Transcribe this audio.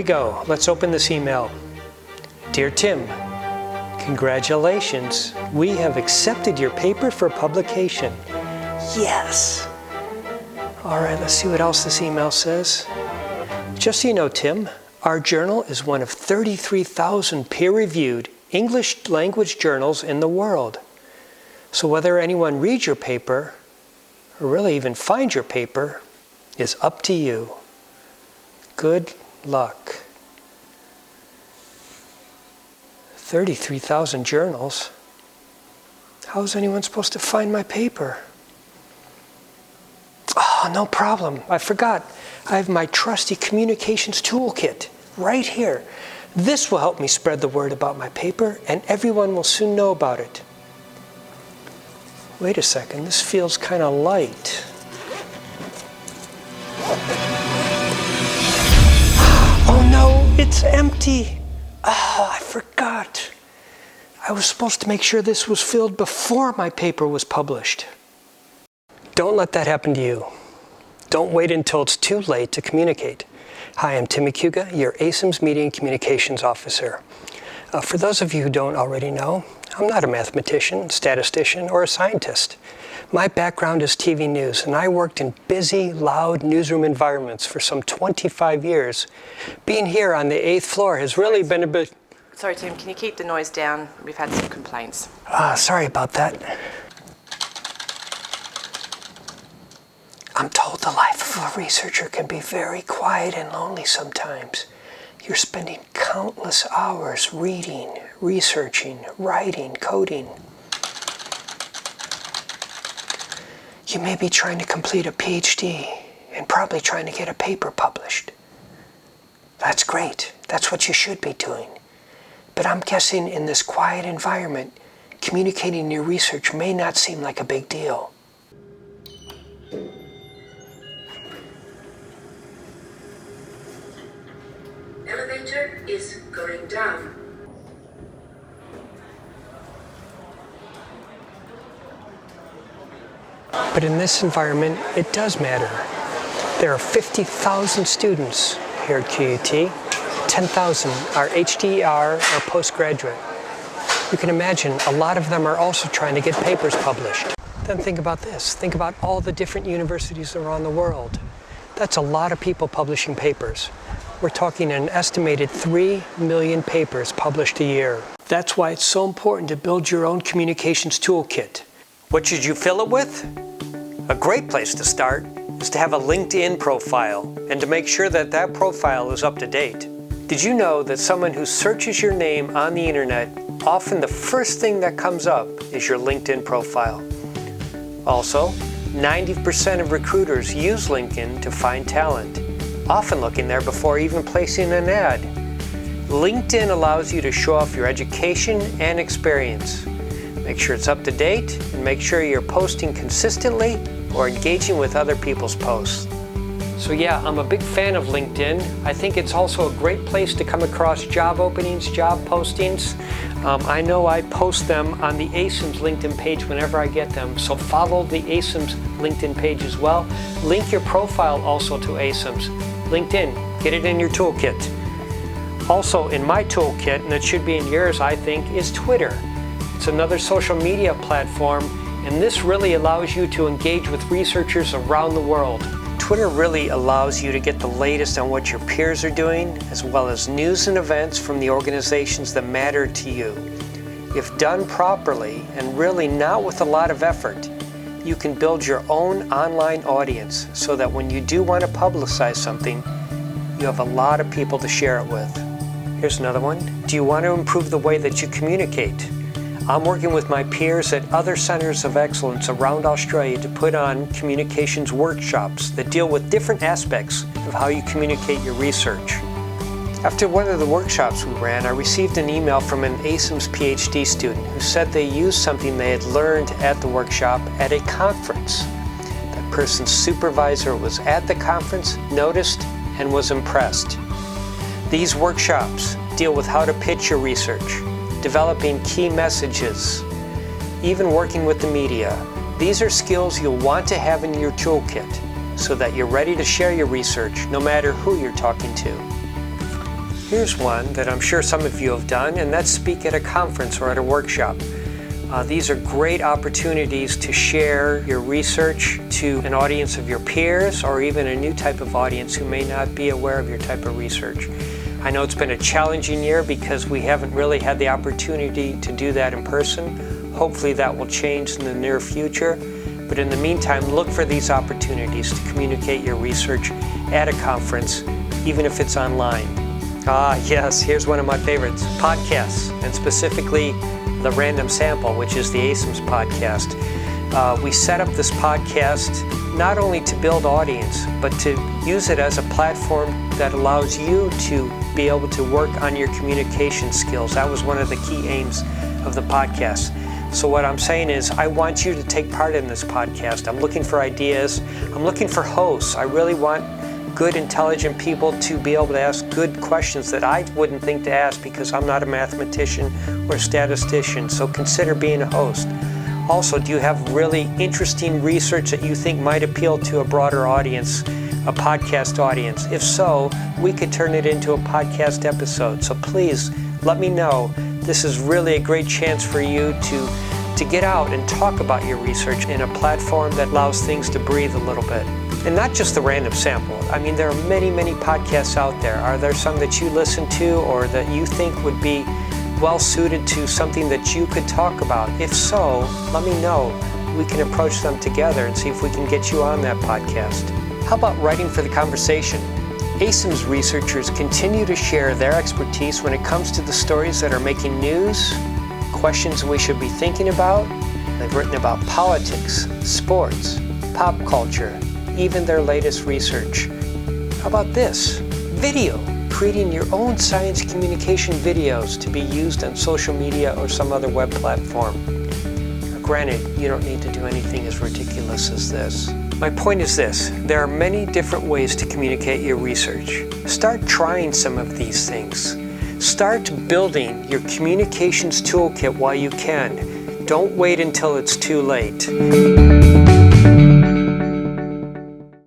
go. Let's open this email. Dear Tim, congratulations. We have accepted your paper for publication. Yes. All right, let's see what else this email says. Just so you know, Tim, our journal is one of 33,000 peer-reviewed English language journals in the world. So whether anyone reads your paper, or really even finds your paper, is up to you. Good luck. 33,000 journals? How is anyone supposed to find my paper? Oh, no problem. I forgot. I have my trusty communications toolkit right here. This will help me spread the word about my paper, and everyone will soon know about it. Wait a second, this feels kind of light. Oh no, it's empty. Oh, I forgot. I was supposed to make sure this was filled before my paper was published. Don't let that happen to you. Don't wait until it's too late to communicate. Hi, I'm Tim Macuga, your ACEMS Media and Communications Officer. For those of you who don't already know, I'm not a mathematician, statistician, or a scientist. My background is TV news, and I worked in busy, loud newsroom environments for some 25 years. Being here on the 8th floor has really been a bit... Sorry, Tim, can you keep the noise down? We've had some complaints. Sorry about that. I'm told the life of a researcher can be very quiet and lonely sometimes. You're spending countless hours reading, researching, writing, coding. You may be trying to complete a PhD and probably trying to get a paper published. That's great. That's what you should be doing. But I'm guessing in this quiet environment, communicating your research may not seem like a big deal. Elevator is going down. But in this environment, it does matter. There are 50,000 students here at QUT. 10,000 are HDR or postgraduate. You can imagine a lot of them are also trying to get papers published. Then think about this. Think about all the different universities around the world. That's a lot of people publishing papers. We're talking an estimated 3 million papers published a year. That's why it's so important to build your own communications toolkit. What should you fill it with? A great place to start is to have a LinkedIn profile and to make sure that that profile is up to date. Did you know that someone who searches your name on the internet, often the first thing that comes up is your LinkedIn profile? Also, 90% of recruiters use LinkedIn to find talent, often looking there before even placing an ad. LinkedIn allows you to show off your education and experience. Make sure it's up to date and make sure you're posting consistently or engaging with other people's posts. So yeah, I'm a big fan of LinkedIn. I think it's also a great place to come across job openings, job postings. I know I post them on the ACEMS LinkedIn page whenever I get them, so follow the ACEMS LinkedIn page as well. Link your profile also to ACEMS. LinkedIn, get it in your toolkit. Also in my toolkit, and it should be in yours I think, is Twitter. It's another social media platform, and this really allows you to engage with researchers around the world. Twitter really allows you to get the latest on what your peers are doing, as well as news and events from the organizations that matter to you. If done properly, and really not with a lot of effort, you can build your own online audience so that when you do want to publicize something, you have a lot of people to share it with. Here's another one. Do you want to improve the way that you communicate? I'm working with my peers at other centers of excellence around Australia to put on communications workshops that deal with different aspects of how you communicate your research. After one of the workshops we ran, I received an email from an ACEMS PhD student who said they used something they had learned at the workshop at a conference. That person's supervisor was at the conference, noticed, and was impressed. These workshops deal with how to pitch your research, developing key messages, even working with the media. These are skills you'll want to have in your toolkit so that you're ready to share your research no matter who you're talking to. Here's one that I'm sure some of you have done, and that's speak at a conference or at a workshop. These are great opportunities to share your research to an audience of your peers or even a new type of audience who may not be aware of your type of research. I know it's been a challenging year because we haven't really had the opportunity to do that in person. Hopefully that will change in the near future. But in the meantime, look for these opportunities to communicate your research at a conference, even if it's online. Yes, here's one of my favorites, podcasts, and specifically the Random Sample, which is the ACEMS podcast. We set up this podcast not only to build audience, but to use it as a platform that allows you to be able to work on your communication skills. That was one of the key aims of the podcast. So what I'm saying is, I want you to take part in this podcast. I'm looking for ideas. I'm looking for hosts. I really want good, intelligent people to be able to ask good questions that I wouldn't think to ask because I'm not a mathematician or a statistician. So consider being a host. Also, do you have really interesting research that you think might appeal to a broader audience, a podcast audience? If so, we could turn it into a podcast episode. So please let me know. This is really a great chance for you to get out and talk about your research in a platform that allows things to breathe a little bit. And not just the Random Sample. I mean, there are many, many podcasts out there. Are there some that you listen to or that you think would be well suited to something that you could talk about? If so, let me know. We can approach them together and see if we can get you on that podcast. How about writing for the conversation? ACEMS researchers continue to share their expertise when it comes to the stories that are making news, questions we should be thinking about. They've written about politics, sports, pop culture, even their latest research. How about this? Video. Creating your own science communication videos to be used on social media or some other web platform. Granted, you don't need to do anything as ridiculous as this. My point is this: there are many different ways to communicate your research. Start trying some of these things. Start building your communications toolkit while you can. Don't wait until it's too late.